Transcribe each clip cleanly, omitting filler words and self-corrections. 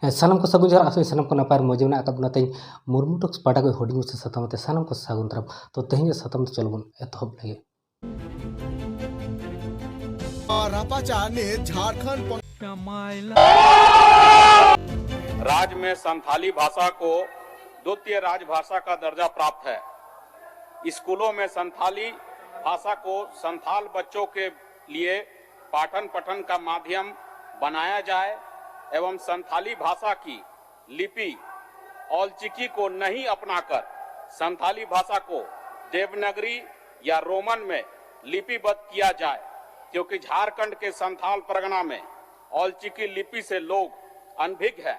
सानम को सगुन जोहार आसो सानम को नापाय मौज में आकाबनाते मुर्मू टॉक्स पाटा को होर्डिंग से सातामते सानम को सागुन दाराम। तो तेहें साताम तो चलो बन एतहब लगे। झारखंड राज्य में संथाली भाषा को द्वितीय राजभाषा का दर्जा प्राप्त है। स्कूलों में संथाली भाषा को संथाल बच्चों के लिए पाठन पठन का माध्यम बनाया जाए एवं संथाली भाषा की लिपि औलचिकी को नहीं अपनाकर संथाली भाषा को देवनागरी या रोमन में लिपिबद्ध किया जाए, क्योंकि झारखंड के संथाल परगना में औलचिकी लिपि से लोग अनभिज्ञ हैं।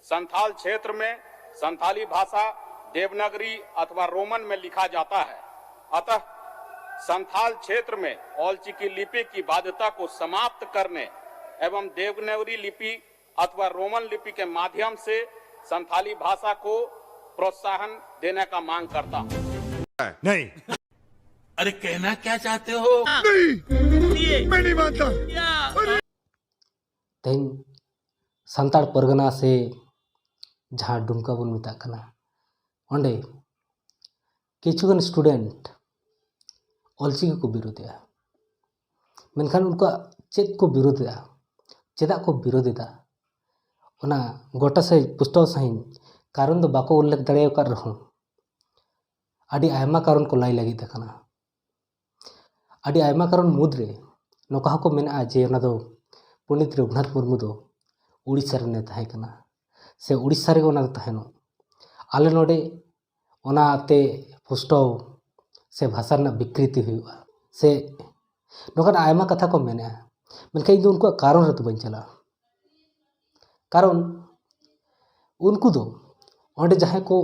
संथाल क्षेत्र में संथाली भाषा देवनागरी अथवा रोमन में लिखा जाता है, अतः संथाल क्षेत्र में औलचिकी लिपि की बाध्यता को समाप्त करने एवं देवनागरी लिपि अथवा रोमन लिपि के माध्यम से संथाली भाषा को प्रोत्साहन देने का मांग करता हूँ। नहीं, अरे कहना क्या चाहते हो? नहीं, मैं नहीं मानता। तेहें संताड़ परगना से जहाँ डुमका बन मेता कना ओंडे किछुगन स्टूडेंट ऑलचिकी को विरोधिया, मेनखान उनका चेद को विरोधिया, चेदा को विरोधिदा ओना गोटा से पुष्टव सही कारण दो बाको उल्लेख दड़े कर रहो आदि आयमा कारण को लाई लगी देखना। आदि आयमा कारण मुद्रे नोका को मेना जे ओना दो पंडित रघुनाथ मुर्मू दो उड़ीसा रे ताहे कना से उड़ीसा रे ओना ताहेनो आले नोडे ओना ते पुष्टव से भाषा ना विकृति हुआ से नोकन आयमा कथा को मेना मेनखान इदो उनको कारण रे तो बन चला। कारण उनको दो ओंडे जहाँ को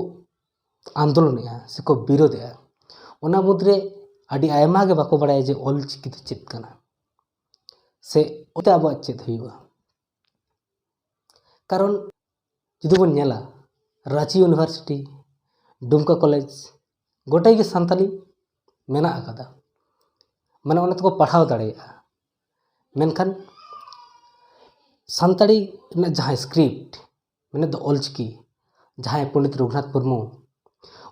आंदोलन से को विरोध ओना मुद्रे आदि आयमा के बाको बड़ाय जे ऑलचिकी तो चेद कना से ओते अब चेद हुआ। कारण जुदी बन नेला रांची यूनिवर्सिटी डुमका कॉलेज गोटाई के सानताली मेना आकादा माने ओना तो पढ़ाव दाड़ेया, मेनखान सानताड़ी जहाँ स्क्रिप्ट मैंने दो ऑलचिकी जहाँ पंडित रघुनाथ मुर्मू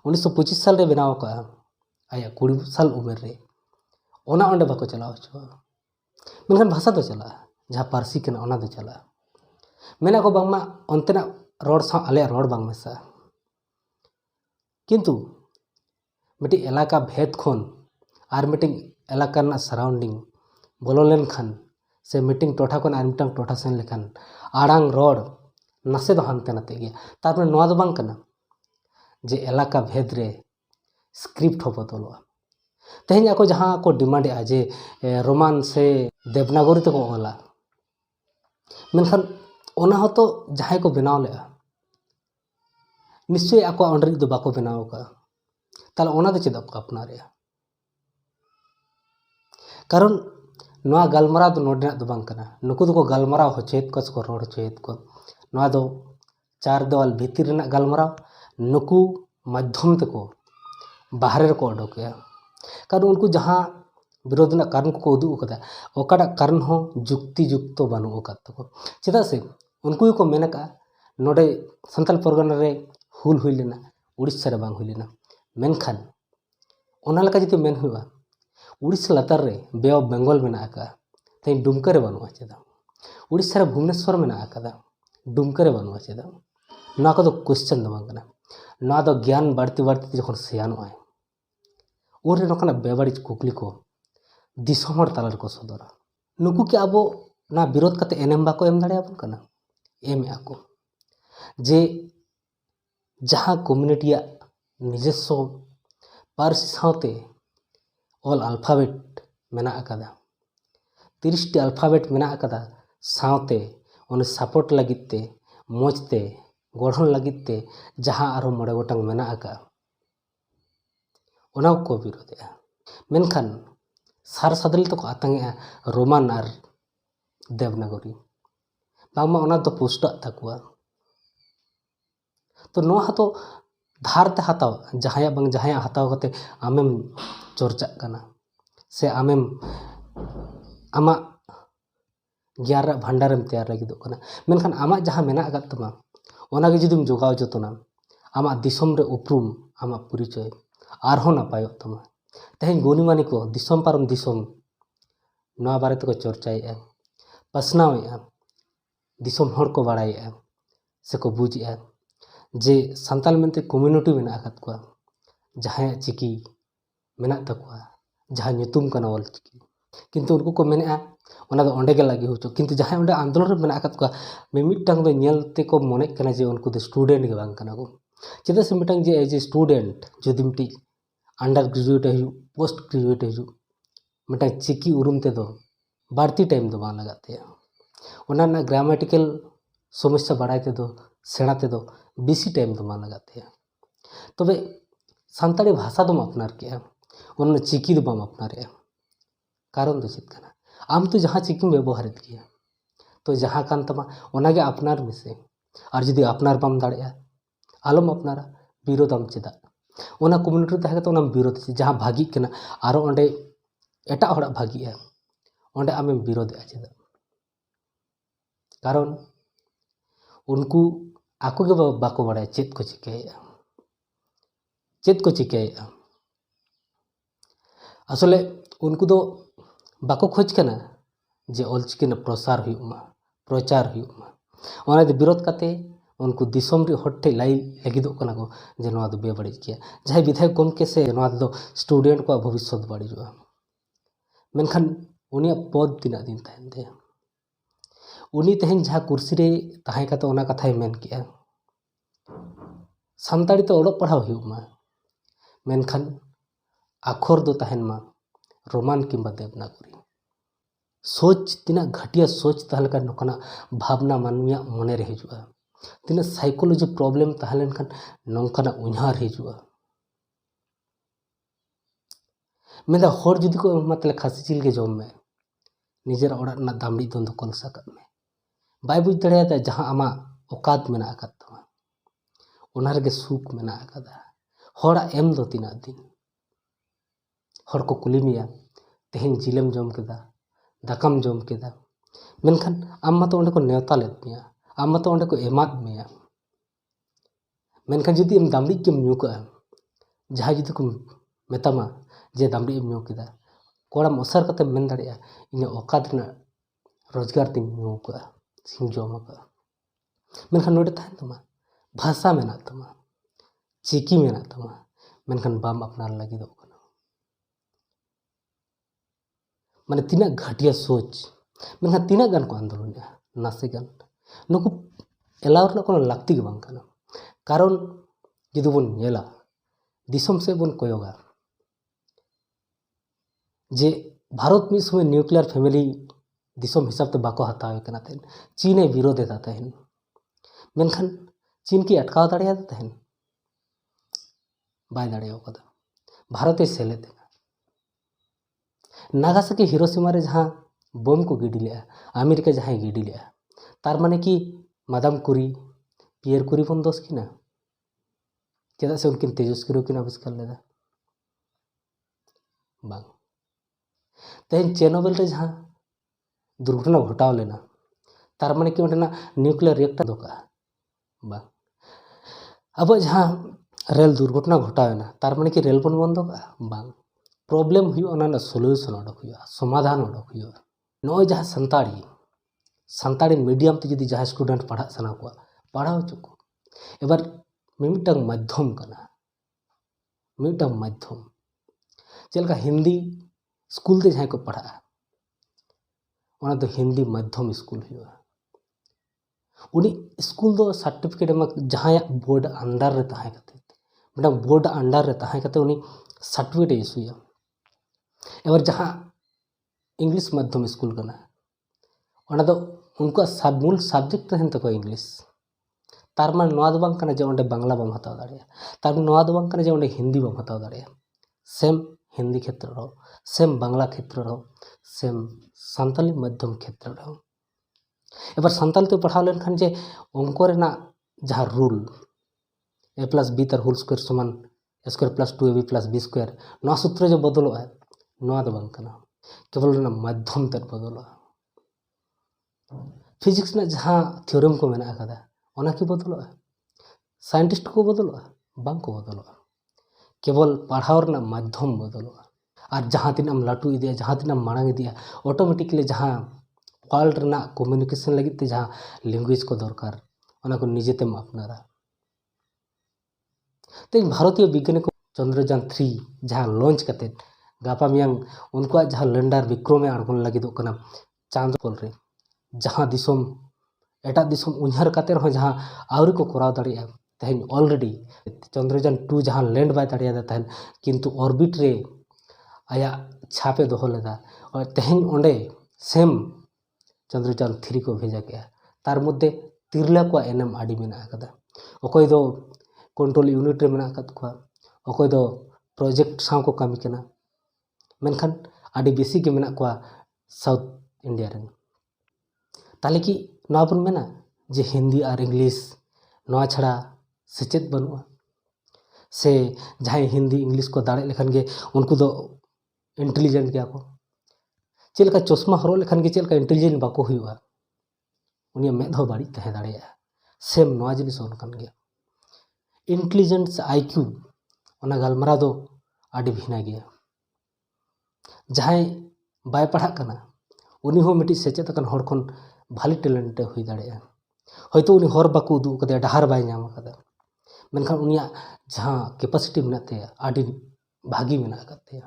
1925 साल रे बनाव का आया 20 साल उम्र रे ओना ओंडे बाको चलाव छो, मेनखान भाषा तो चला जहाँ पारसी के ओना तो चला मेना को बांगमा अंतेना रोड सा आले रोड बांग मेसा, किंतु मिट्टी इलाका भेद खन और मिटिंग इलाका ना सराउंडिंग बोलो लेन खान से मीटिंग टोठा को आर मिटंग टोठा सेन लेखान आड़ांग रोड नासे दो हानते नाते गया तारपरे नोआ दो बांग कना जे इलाका भेद रे स्क्रिप्ट हो बदलवा। तेहें आको जहाँ को डिमांड आ जे रोमान से देवनागरी तक ओला, मेनखान ओना हो तो जहाँ को बनाव ले निश्चय आको अंडर दो बाको बनाव का ताला ओना दो चेदा को अपना रे। कारण नोआ गलमराव दो नोडे दो बांग कना नुकु दो को गलमराव हो चेत को सको रोड चेत को नोआ दो चार देवाल भीतर रेना गलमराव नुकु माध्यम तको बाहर को ओडोकया। कारण उनको जहाँ विरोध ना कारण को उदुग कदा ओकाटा कारण हो जुक्ति जुक्तो बानु ओका तको चेदा से उनको को मेनका नोडे संताल परगना रे हुल हुई लेना उड़ीसा रे बांग हुई लेना, मेनखान ओना लका जति मेन हुआ उड़ीसा लातार रे बे ऑफ बेंगल मेना आका तें डुमका रे बानुआ चेदा उड़ीसा रे भुवनेश्वर मेना आकादा डुमका रे बानुआ चेदा ना को क्वेश्चन दो बांग ना दो ज्ञान बढ़ती बढ़ती जखन सियानो आए उन नौकना बेबाड़ी कुकली को दिसम ताला को सदरा नुकु के अब ना विरोध करते एनएम बाको एम दाड़ेयाबन कना एम आको जे जहाँ कम्युनिटी निजस्व पारसी साथे ऑल अल्फाबेट मेना आकादा 30 टी अल्फाबेट मेना आकादा साथे उन सपोर्ट लगिते मजते गढ़न लगिते जहाँ आरो मोड़े गोटांग मेना आका ओना को विरोध मेनखान सार सादल तो को आतंगे रोमान और देवनागरी बांगमा ओना तो पुष्टा तकुआ तो नो हातो धारते हाताव जहाँ बंग जहाँ हाताव कते आमेम चर्चा कना से आमेम आमा गियान ᱨᱮᱭᱟᱜ ᱵᱷᱟᱱᱰᱟᱨᱮᱢ ᱛᱮᱭᱟᱨ ᱞᱟᱹᱜᱤᱫᱚᱜ ᱠᱟᱱᱟ ᱢᱮᱱᱠᱷᱟन ᱟᱢᱟᱜ ᱡᱟᱦᱟᱸ ᱢᱮᱱᱟᱜ ᱟᱠᱟᱫ ᱛᱟᱢᱟ ᱚᱱᱟᱜᱮ ᱡᱩᱫᱤᱢ ᱡᱚᱜᱟᱣ ᱡᱚᱛᱚᱱᱟ ᱟᱢᱟᱜ ᱫᱤᱥᱚᱢ ᱨᱮ ᱩᱯᱨᱩᱢ ᱟᱢᱟᱜ ᱯᱚᱨᱤᱪᱚᱭ ᱟᱨᱦᱚᱸ ᱱᱟᱯᱟᱭᱚᱜ ᱛᱟᱢᱟ ᱛᱮᱦᱮᱧ ᱜᱩᱱᱤᱢᱟᱱᱤ ᱠᱚ ᱫᱤᱥᱚᱢ ᱯᱟᱨᱚᱢ ᱫᱤᱥᱚᱢ ᱱᱚᱣᱟ ᱵᱟᱨᱮ ᱛᱮᱠᱚ ᱪᱚᱨᱪᱟᱭᱮᱫᱼᱟ ᱯᱟᱥᱱᱟᱣᱮᱫᱼᱟ ᱫᱤᱥᱚᱢ ᱦᱚᱲ ᱠᱚ ᱵᱟᱲᱟᱭᱮᱫᱼᱟ ᱥᱮᱠᱚ ᱵᱩᱡᱮᱫᱼᱟ ᱡᱮ ᱥᱟᱱᱛᱟᱲ ᱢᱮᱱᱛᱮ ᱠᱚᱢᱤউᱱᱤᱴᱤ ᱢᱮᱱᱟᱜ ᱟᱠᱟᱫ ᱠᱚᱣᱟ ᱡᱟᱦᱟᱸᱭᱟᱜ ᱪᱤᱠᱤ ᱢᱮᱱᱟᱜ ᱛᱟᱠᱚᱣᱟ ᱡᱟᱦᱟᱸ ᱧᱩᱛᱩᱢ ᱠᱟᱱᱟ ᱚᱞᱪᱤᱠᱤ ᱠᱤᱱᱛᱩ ᱩᱱᱠᱩ ᱠᱚ ᱢᱮᱱᱮᱫᱼᱟ ᱚᱱᱟ ᱫᱚ ᱚᱸᱰᱮ ᱜᱮ ᱞᱟᱹᱜᱤ ᱦᱚᱪᱚ ᱠᱤᱱᱛᱩ ᱡᱟᱦᱟᱸᱭ ᱚᱸᱰे ᱟᱱᱫᱳᱞᱚᱱ ᱨᱮ ᱢᱮᱱᱟᱜ ᱟᱠᱟᱫ ᱠᱚᱣᱟ ᱢᱤᱢᱤᱫᱴᱟᱝ ᱫᱚ ᱧᱮᱞ ᱛᱮᱠᱚ ᱢᱚᱱᱮᱜ ᱠᱟᱱᱟ ᱡᱮ ᱩᱱᱠᱩ ᱫᱚ ᱥᱴᱩᱰᱮন্ট ᱜᱮ ᱵᱟᱝ ᱠᱟᱱᱟ ᱠᱚ ᱪᱮᱫᱟᱜ ᱥᱮ ᱢᱤᱫᱴᱟᱝ ᱡᱮ ᱮᱡ ᱮ ᱥᱴᱩᱰᱮন্ট ᱡᱩᱫᱤ ᱢᱤᱫᱴᱤᱡ ᱟন্ডার গ্রাজুয়েট ᱦᱩᱭᱩᱜ ᱯᱳস্ᱴ গ্রাজুয়েট ᱦᱩᱭᱩᱜ ᱢᱤᱫᱴᱟᱝ ᱪᱤᱠᱤ ᱩᱨᱩᱢ ᱛᱮᱫᱚ ᱵᱟᱹᱲᱛᱤ ᱴᱟइम ᱫᱚ ᱵᱟᱝ ᱞᱟᱜᱟᱜ ᱛᱟᱭᱟ ᱚᱱᱟ ᱨᱮᱱᱟᱜ ᱜᱨᱟᱢᱮᱴᱤᱠᱮᱞ समस्या बाढ़ाई तेदो सेना तेदो बेसी टाइम तो मान लगाते हैं तबे सानताड़ी भाषा दम अपनार के उन चिकी दो बम अपनारे कारण दो चेत कना आम तो जहाँ चिकी व्यवहारित किया तो जहाँ कान तमा ओनागे अपनार मिसे और जदि अपनार बम दाड़ेया आलम अपनारा विरोधम चेदा ओना कम्युनिटी तहे तो ओना विरोध जहाँ भागी कना आरो ओंडे एटा हड़ा भागी है ओंडे आमे विरोध चेदा कारण उनको आको के बाको बड़ा चेत को चिकाया असले उनको दो बाको खोज करना जे ऑलचिकी ने प्रचार हुमा ओना दे विरोध करते उनको दिसम रे हट्टे लाई लगिदो कना को जे नवा दो बेबड़ी किया जहां विधायक कम के से नवा दो स्टूडेंट को भविष्य बाड़ी जो मेनखान उनिया पद तिना दिन तहन दे उनी तेहन जहाँ कुर्सी रे तहां काते ओना कथाय मेन किया सानताड़ी तो ओडक पढ़ाव हुमा मेनखान आखर दो तहन मा रोमान किंबा देवनागरी सोच तिना घटिया सोच तहलका नोकना भावना मानमिया मने रे हिजुआ तिना साइकोलॉजी प्रॉब्लम तहलन खान नोंकना उन्हार हिजुआ मेदा हर जुदी को मतलब खासी चिल के जम में निजेर ओड़ा ना दामड़ी दोन दो कल साकत में बाय बुझ दड़ेया जहाँ आमा औकात मेना आकात तमा ओना रेगे सुख मेना आकादा हड़ा एम दो तीना दिन हर को कुलिमिया तेहन जिलेम जम केदा दाकाम जम केदा मेनखान आम मा तो ओंडे को नेवता लेद मिया आम मा तो ओंडे को एमाद मिया मेनखान जुदी एम दामड़ी केम न्यूका जहाँ जुदी को मेतामा जे दामड़ी एम न्यू केदा कोड़ा मसर कते मेन दड़ेया इन औकात ना रोजगार तिन न्यूका सिंह जमा मेनखान नोडे तहन तमा भाषा मेना तमा चिकी मेना तमा मेनखान बाम अपनार लगी दो कना माने तीना घटिया सोच मेनखान तीना गान को आंदोलन नासे गान नुकु एलावर ना कोनो लाक्ति के बांग कना कारण जुदी बन नेला दिसम से बन कोयोगा जे भारत में समय न्यूक्लियर फैमिली दिसम हिसाब ते बाको हतावे कना तेन चीने विरोध एदा तहन मेनखान चीन की अटकाव दाड़ेया तहन बाय दाड़ेया कदा भारत सेलेद नागासाकी हिरोशिमा रे जहाँ बम को गिडी लिया अमेरिका जहाँ गिडी लिया तार माने कि मादाम कुरी पियर कुरी बन दोष की ना चेदा से उनकिन तेजस्क्रिय किन आविष्कार लेदा बांग तेहन चेरनोबिल रे जहाँ दुर्घटना घटाव लेना तार माने कि ओंडेना न्यूक्लियर रिएक्टर दोका बा अब जहाँ रेल दुर्घटना घटावेना तार माने कि रेल बन बंद का बांग प्रॉब्लम हुआ ओना सॉल्यूशन ओडक हुआ समाधान ओडक हुआ नय जहाँ सानताड़ी मीडियम ते जुदी जहाँ स्टूडेंट पढ़ा सना को पढ़ाओ चुको एबार मिमिटांग माध्यम कना मिमिटांग माध्यम चलका हिंदी स्कूल ते जहाँ को पढ़ा ओना तो हिंदी माध्यम स्कूल हुआ उनी स्कूल दो सर्टिफिकेट में जहाँ बोर्ड अंडर रे तहां कते मिटा बोर्ड अंडर रे तहां कते उनी सर्टिफिकेट इशूया एबार जहाँ इंग्लिश माध्यम स्कूल कना ओना दो उनको मूल सब्जेक्ट तहन तक इंग्लिश तार मान नोआ दो बांग कना जे ओंडे बांग्ला बम हताव दाड़ेया तार नोआ दो बांग कना जे ओंडे हिंदी बम हताव दाड़ेया सेम हिंदी क्षेत्र रहो सेम बांग्ला क्षेत्र रहो सेम सानताली माध्यम क्षेत्र रहो एबार सानताल ते पढ़ाव लेन खान जे अंक रेना जहाँ रूल ए प्लस बी तार होल स्क्वायर समान A square plus 2ab plus B square नोआ सूत्र जो बदलो है नोआ दो बांग कना केवल रेना माध्यम ते बदलो फिजिक्स ना जहाँ थ्योरम को मेना अकादा ओना की बदलोगा साइंटिस्ट को बदलोगा बांग को बदलोगा केवल पढ़ाओ रना माध्यम बदलोगा और जहाँ तीन लाटू इदिया जहाँ तीन मांग इदिया ऑटोमेटिकली जहाँ वर्ल्ड रना कम्युनिकेशन लगी ते जहाँ लैंग्वेज को दरकार ओना को निजेतेम अपनारा तेज भारतीय वैज्ञानिक चंद्रयान 3 जहाँ लॉन्च करते गापा मियांग उनको जहाँ लैंडर विक्रम आड़गोन लगी चांद पोल रे जहाँ दिसोम एटा दिसोम उन्हार काते रहो जहाँ आवरी को कराव दाड़िया तेहन ऑलरेडी चंद्रयान 2 जहाँ लैंड बाय दाड़िया तेहन किंतु ऑर्बिट रे आया छापे दोहो लेदा और तेहन ओंडे सेम चंद्रयान 3 को भेजा गया तार मध्य तिरला को एनएम आडी मेना अकादा अकोय दो कंट्रोल यूनिट रे मेना अकाद को अकोय दो प्रोजेक्ट साव को कामी कना मेनखान आडी बेसी के मेना को साउथ इंडिया रे ताले कि नवा बन मेना जे हिंदी और इंग्लिश नवा छड़ा सेचेत बनुआ से जहाँ हिंदी इंग्लिश को दाड़े लेखन के उनको दो इंटेलिजेंट गया को चेलका चश्मा हरो लेखन के चेलका इंटेलिजेंट बाको हुआ उनिया मेद हो बाड़ी तहे दाड़ेया सेम नवा जिनिस ओनकन गया इंटेलिजेंस आईक्यू ओना गलमरा दो आडी भिना गया जहाँ बाय पढ़ा कना उनी हो मिटी सेचेत अकन हर खन भाली टैलेंट हुई दाड़ेया होयतो उनी हर बाको उदू कदे डहार बाय नाम कदा मेनखान उनिया जहाँ कैपेसिटी मेनाते आडी भागी मेना करते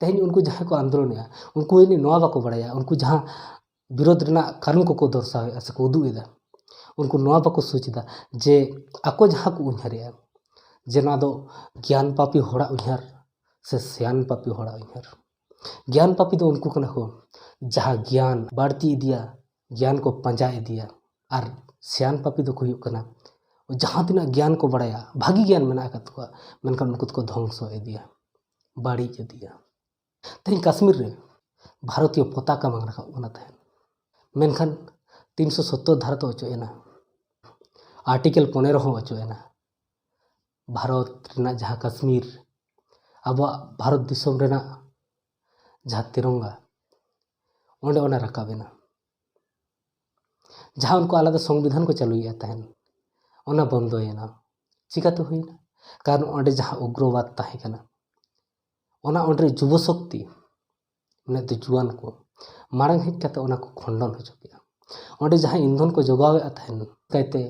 तेहन उनको जहाँ को आंदोलन उनको इनी नवा बाको बड़ाया उनको जहाँ विरोध रना कारण को दर्शावे से को उदूदा उनको नवा बाको सोचदा जे आको जहाँ को उन्हारिया जे ना दो ज्ञान पापी होड़ा उन्हार से सियान पापी होड़ा उन्हार ज्ञान पापी दो उनको कना हो जहाँ ज्ञान बढ़ती इदिया ज्ञान को पंजा इदिया और सियान पापी दो को कना जहाँ तीना ज्ञान को बड़ाया भागी ज्ञान मेना को मेनखान उनको को ध्वंस इदिया बाड़ी इदिया तेहन कश्मीर रे भारतीय पताका मांग रखा बना तहन मेनखान 370 धारा तो अचोएना आर्टिकल 15 हो अचोएना भारत रेना जहाँ कश्मीर अब भारत दिसोम रेना जहाँ तिरंगा ओंडे ओना रकाबेना जहाँ उनको आलादा संविधान को चालुया तहन ओना बंदोयना चिकाते हुईना कारण ओंडे जहाँ उग्रवाद ताहे कना ओना ओंडे युवा शक्ति माने जुआन को मांग हेज काते ओना को खंडन हो चुकिया ओंडे जहाँ ईंधन को जोगावे तहन कहते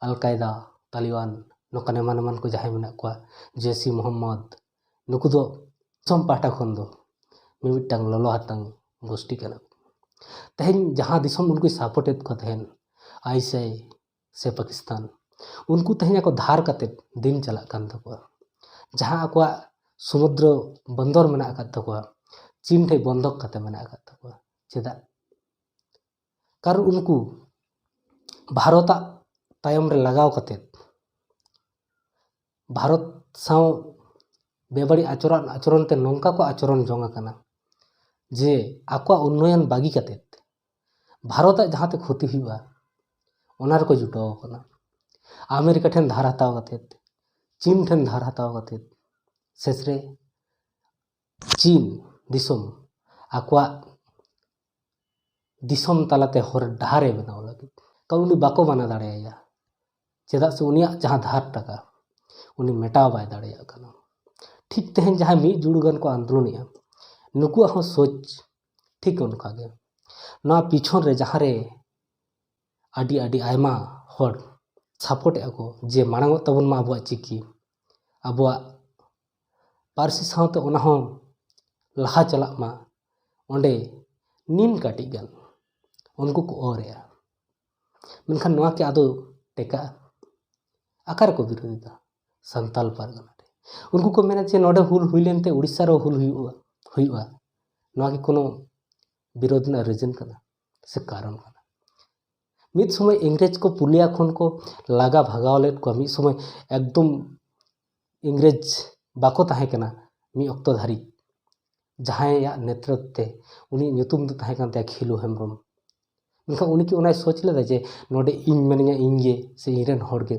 अलकायदा तालिबान नोकाने मन को जहाँ मेना को जैसी मोहम्मद नुकु दो सम पाटा खन दो मिमिटांग ललो हातांग गोष्ठी कना तेहन जहाँ दिसम उनको सपोर्टेड को तहन आईएसआई से पाकिस्तान उनको तेहन को धार काते दिन चला कान तको जहाँ को समुद्र बंदर मेना तको चीन ठे बंधक काते मेना तको चेदा कारण उनको भारत तायम रे लगाव काते भारत साव बेबाड़ी आचरण ते नौका को आचरण जोंगा कना जे आको उन्नयन बागी काते भारत जहाँ ते क्षति हुआ ओनार को जुटाव कना अमेरिका ठेन धार हताव काते चीन ठेन धार हताव काते शेषरे चीन दिसोम आको दिसोम तालाते हर डहारे बनाव लगी का उनी बाको बना दाड़ेया चेदा से उनिया जहाँ धार टाका उनी मेटाव बाय दाड़ेया कना ठीक तेहन जहाँ मी जुड़गन को आंदोलनिया नुकुआ हो सोच ठीक उनका गे ना पिछन रे जहाँ रे आडी आडी आयमा हर सपोर्ट को जे मांग तबन मा अबुआ चिकी अबुआ पारसी सावते ओना हो लहा चला मा ओंडे नीन काटी गन उनको को ओरेया मेनखान नवा के आदो टेका आकार को विरोधिता संताल पारगना उनको को मेना जे नोडे हुल हुइलेनते उड़ीसा रो हुल हुइवा नवा के कोनो विरोध ना रीजन कना से कारण कना मिद समय इंग्रेज को पुलिया खन को लागा भगाव लेट को मिद समय एकदम इंग्रेज बाको ताहे कना मी अक्तो धारी जहाँ या नेतृत्व ते उनी ᱧᱩᱛᱩᱢ दो ताहे कानते खिलू हेम्ब्रम मेनखा उनी की ओनाय सोच लेदा जे नोडे इन मेनिया इंगे से इरेन हड़गे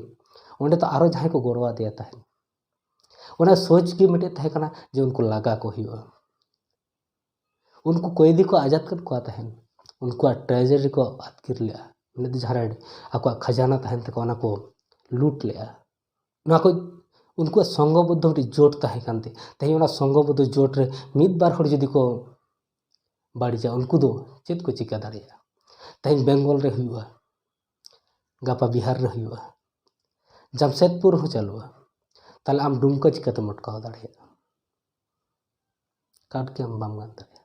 ओंडे तो आरो जहाँ को गोड़वा दिया ताहे ओना सोच के मिटे ताहे कना जे उनको लागा को हुआ उनको कैदी को आजाद कर को ताहे उनकुआ ट्रेजरी को आतकिर लेआ उन्हें ᱫᱚ ᱡᱟᱦᱟᱸ ᱟᱠᱚᱣᱟᱜ ᱠᱷᱟᱡᱟᱱᱟ ᱛᱟᱦᱮᱱ ᱛᱟᱠᱚ ᱚᱱᱟ ᱠᱚ ᱞᱩᱴ ᱞᱮᱜᱼᱟ ᱱᱚᱣᱟ ᱠᱚ उनकुआ संगबद्ध मिट्टी जोट ताहे कानते तेज उना संगबद्ध जोट रे मिद बार हर जदि को बाड़ीजा उनको दो चेत को चिका दाड़िया तेज बेंगल रे हुआ गापा बिहार रे हुआ जमशेदपुर हो चलुआ ताले आम डुमका चिकाते मटकाव दाड़िया काट के आम बाम गान दाड़िया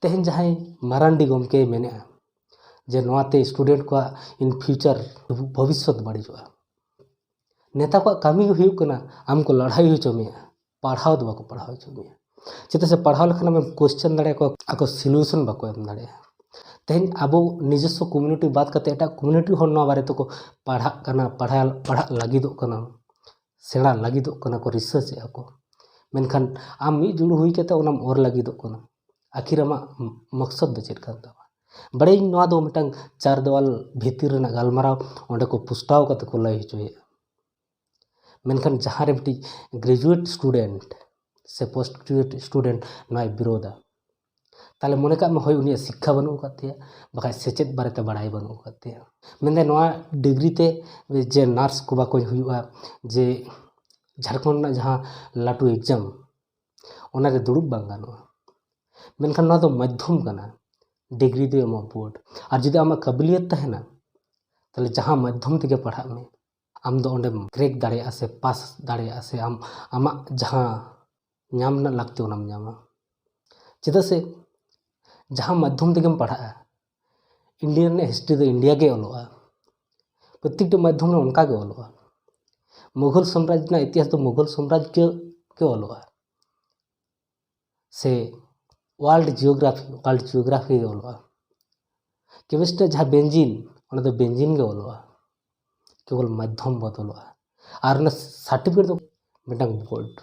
तेज जहां मारांडी गमके मेने जे नोआते स्टूडेंट को इन फ्यूचर भविष्य बाड़ीजुआ नेता को कमी हुई कना आमको लड़ाई हो चुमिया पढ़ाओ दो पढ़ाओ चुमिया चिता से पढ़ाओ लेखन हम क्वेश्चन दाड़े को आको सॉल्यूशन बाको एम दाड़े तेज अब निजस्व कम्युनिटी बात करते एटा कम्युनिटी हर नवा बारे तो को पढ़ा कना पढ़ा लागिदो कना सेड़ा लागिदो कना को रिसर्च को मेनखान आम मी जुड़ हुई केते ओनाम और लागिदो कना आखिर आमा मकसद दो चेक कान तावा बड़े नवा दो मिटंग चार देवाल भीतर रना गालमाराव ओंडे को पुस्ताव कते को लई होचोए मेनखान जहाँ रे बिटी ग्रेजुएट स्टूडेंट से पोस्ट ग्रेजुएट स्टूडेंट नय विरोधा ताले मने का होय उनी शिक्षा बनू काते बखा सेचेत बारेते बड़ाई बनू काते मेंदे नवा डिग्री ते जे नर्स को बाको हुआ जे झारखंड ना जहाँ लाटू एग्जाम ओना रे दुड़ुब बांग गानोआ मेनखान नवा दो मध्यम कना डिग्री दे एमो बोर्ड और जदि आमा काबिलियत तहना ताले जहाँ मध्यम तेगे पढ़ा में आम दो ओंडे क्रेक दाड़िया से पास दाड़िया से आम आमा जहाँ नाम ना लगते ओनाम नामा चेदा से जहाँ मध्यम तेगेम पढ़ा इंडियन हिस्ट्री दो इंडिया के ओलोआ प्रत्येक मध्यम में उनका के ओलोआ मुगल साम्राज्य ना इतिहास तो मुगल साम्राज्य के ओलोआ से वर्ल्ड जियोग्राफी के ओलोआ केमिस्ट्री जहाँ बेंजीन ओना दो बेंजीन के ओलोआ केवल मध्यम बदलवा और सर्टिफिकेट तो मिटंग बोर्ड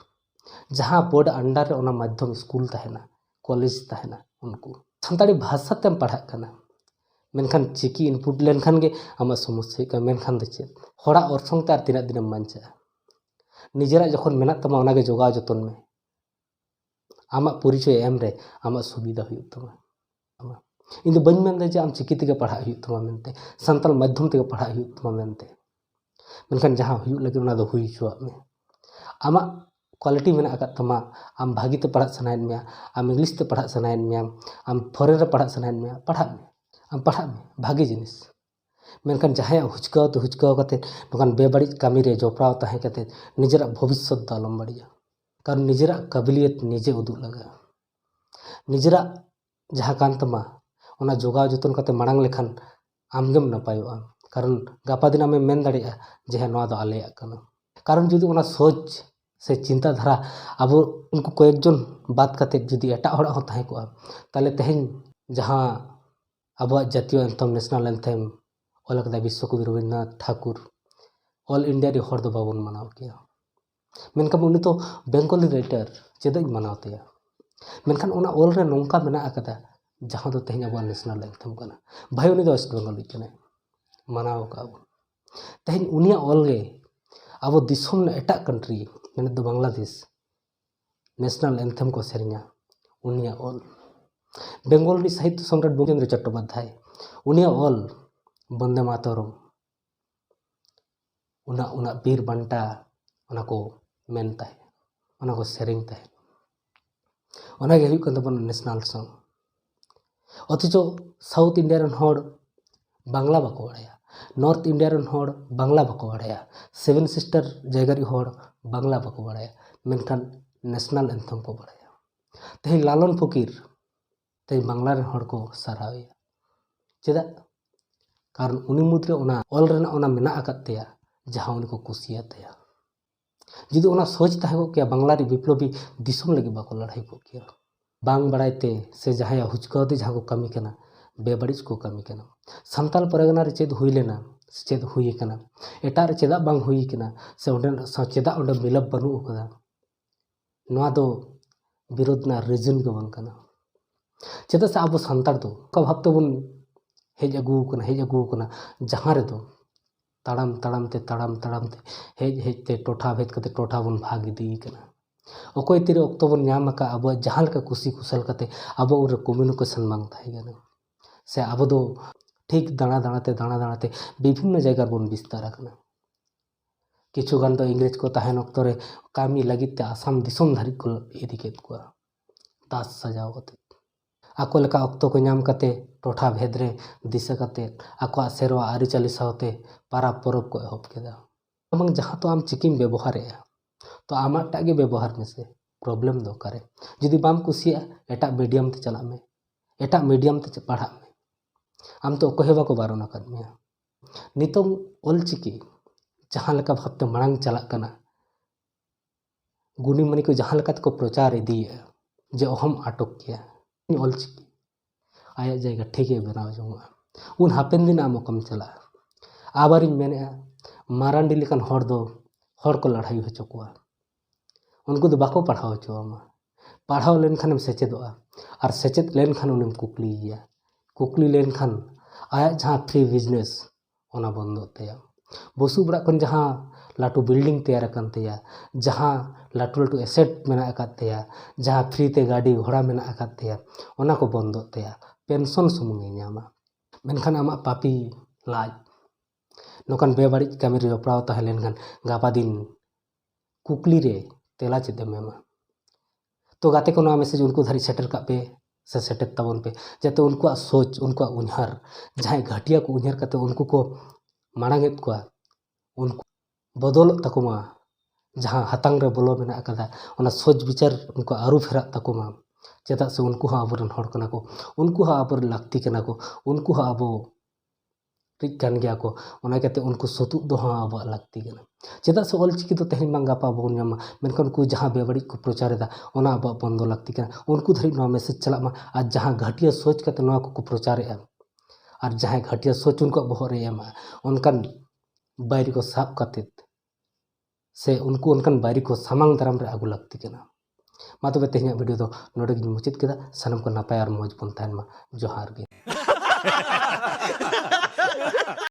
जहाँ बोर्ड अंडर रे ओना मध्यम स्कूल तहना कॉलेज तहना उनको संताड़ी भाषा तेम पढ़ा करना मेनखान चिकी इनपुट लेनखान गे आमा समस्या का मेनखान दे चेत होड़ा अर्थों तार तीना दिन मानचा निजेरा जखन मेना तमा ओना गे जोगाव जतन में आमा परिचय एम रे आमा सुविधा हुई तमा इन बन मेन जे आम चिकी तेगे पढ़ा हुई तमा मेनते संताल मध्यम तेगे पढ़ा हुई तमा मेनते मेनखान जहाँ हुई लगे उना दो हुई चुआ में आमा क्वालिटी मेना अका तमा आम भागी ते पढ़ा सनायन में आम इंग्लिश ते पढ़ा सनायन में आम फॉरेन रे पढ़ा सनायन में आम पढ़ा में भागी जिनिस मेनखान जहाँ हुचकाव कते नोकान बेबाड़ी कामी रे जोपड़ाव ताहे कते निजेरा भविष्य द आलम बाड़िया कारण निजेरा काबिलियत निजे उदुग लगा निजेरा जहाँ कान तमा ओना जोगाव जतन कते मांग लेखान आमगेम नपायोआ कारण गापा दिन आमे मेन दाड़िया जे नवा दो आलेया कना कारण जुदी ओना सोच से चिंताधारा अब उनको कयेक जन बात करते जुदी एटा हड़ा हो ताहे को ताले तेहेन जहाँ अब जातीय एंथम नेशनल एंथम ओलकदा विश्वकवि रवींद्रनाथ ठाकुर ऑल इंडिया रे हर दो बाबन मनाव किया मेनखान उनी तो बेंगली राइटर चेदा मनावतेया मेनखान ओना ऑल रे नोंका मेना अकदा जहाँ दो तेहेन अब नेशनल एंथम कना भाई उनी दो वेस्ट बेंगल कने मनाव का तेहेन उनिया ऑल गे अब दिसम एटा कंट्री मैंने दो बांग्लादेश नेशनल एंथम को सेरिया उनिया ऑल बेंगल री साहित्य सम्राट बंकिमचंद्र चट्टोपाध्याय उनिया ऑल वंदे मातरम उना बीर बंटा उना को मेनता है उना को सेरिंगता है उना के हुई कन नेशनल सॉन्ग अथच साउथ इंडिया रन हड़ बांग्ला बाको बाड़ाया नॉर्थ इंडिया रन हड़ बांग्ला बाको बाड़ाया सेवन सिस्टर जयगा री हड़ बांग्ला बाको बाड़ाया मेनखान नेशनल एंथम को बाड़ाया तेज लालन फकीर तेज बांग्ला रन हड़ को सारावे चेदा कारण उनी मुद्रे ओना ऑल रेना ओना मेना अकतेया जहाँ उनी को कुसियातेया जुदी ओना सोच ताहे को किया बांग्ला री विप्लबी दिसम लगे बाको लड़ाई को किया बांग बड़ाइते से जहाँ हुचकावते जहाँ को कमी कना बेबाड़िज को कमी कना सान्ताल परगना रे चेद हुई लेना चेद हुई कना एटा रे चेदा बांग हुई कना से ओंडे चेदा ओंडे मिलब बनू कदा नवा दो विरोध ना रीजन के बांग कना चेदा से अब सान्ताल दो का भाबते बन हेज अगू कना जहाँ रे दो ताड़ाम ते हेज ते टोठा भेद कते टोठा बन भाग दी कना अकोय तीरे अक्तो बन नाम का अब जहाँ लेका कुसी कुशल कते अब उरे कम्युनिकेशन बांग थाई गना से अब दो ठीक दाना दानाते विभिन्न जगह बन विस्तार आकना किछु गान तो इंग्रेज को तहन ऑक्तो रे कामी लगित ते आसाम दिसोम धारी को इदी केत को दास सजाव कते आको लेका ऑक्तो को नाम कते टोठा भेद रे दिशा कते आको सेरवा आरिचाली सावते पारा परब को एहब केदा अमंग जहां तो आम चिकिम व्यवहार तो आमा टागे व्यवहार में से प्रॉब्लम दो करे जुदी बाम कुसिया एटा मीडियम ते चला में एटा मीडियम ते पढ़ा में आम तो कोहे बाको बारोना कर में नितों ओल चिकी जहां लका भाबते मांग चला कना गुनी मनी को जहां लका को प्रचार इदिए जे अहम आटक किया ओल चिकी आया जायगा ठीक है बनाव जोंगा उन हापेन दिन आम कम चला आबार मेने मारांडी लेकान हर दो हर को लड़ाई हो चुका उनको तो बाको पढ़ाव चोमा पढ़ाव लेन खान सेचेदोआ और सेचेद लेन खान उन्हें कुकली लेन खान आया जहाँ फ्री बिजनेस ओना बंदो तेया बसु बड़ा कन जहाँ लाटू बिल्डिंग तैयार करन तेया जहाँ लाटू एसेट मेना अकात तेया जहाँ फ्री ते गाड़ी घोड़ा मेना अकात तेया ओना को बंदो तेया पेंशन सुमुंगे ᱧᱟᱢᱟ मेनखान आमा पापी लाज नोकान बेबाड़िज कामी रे जपड़ाव ताहें लेनखान गापा दिन कुकली रे तेला चेदम एमा तो गाते को मैसेज उनको धारी सेटर का पे से सेटेट ताबन पे जाते उनको सोच उनको उन्हार जहाँ घटिया को उन्हार करते उनको को मांगेत को उनको बदल तकोमा जहाँ हतांग रे बोलो मेना अकादा ओना सोच विचार उनको आरु फेरा तकोमा चेदा से उनको आबोरन हर कना को उनको आबोर लाक्ति कना को उनको आबो रिक कान गया को ओना कहते उनको सतु दो आबो लाक्ति कना चेदा से ऑल चिकी तो तेहन बांग गापा बोन ᱧᱟᱢᱟ मेनखान को जहाँ बेबाड़ी को प्रचार दा ओना आबो बंदो लाक्ति कना उनको धरी नो मैसेज चला मा आज जहाँ घटिया सोच करते नो को प्रचार ए और जहाँ घटिया सोच उनको बहर रे एमा उनकान बायरी को साब करते से उनको उनकान बायरी को सामांग दाराम रे आगु लाक्ति कना मा तबे तेहना वीडियो दो नोडे गिन मुचित केदा सानम को नापाय और मौज बन ताहन मा जोहार गे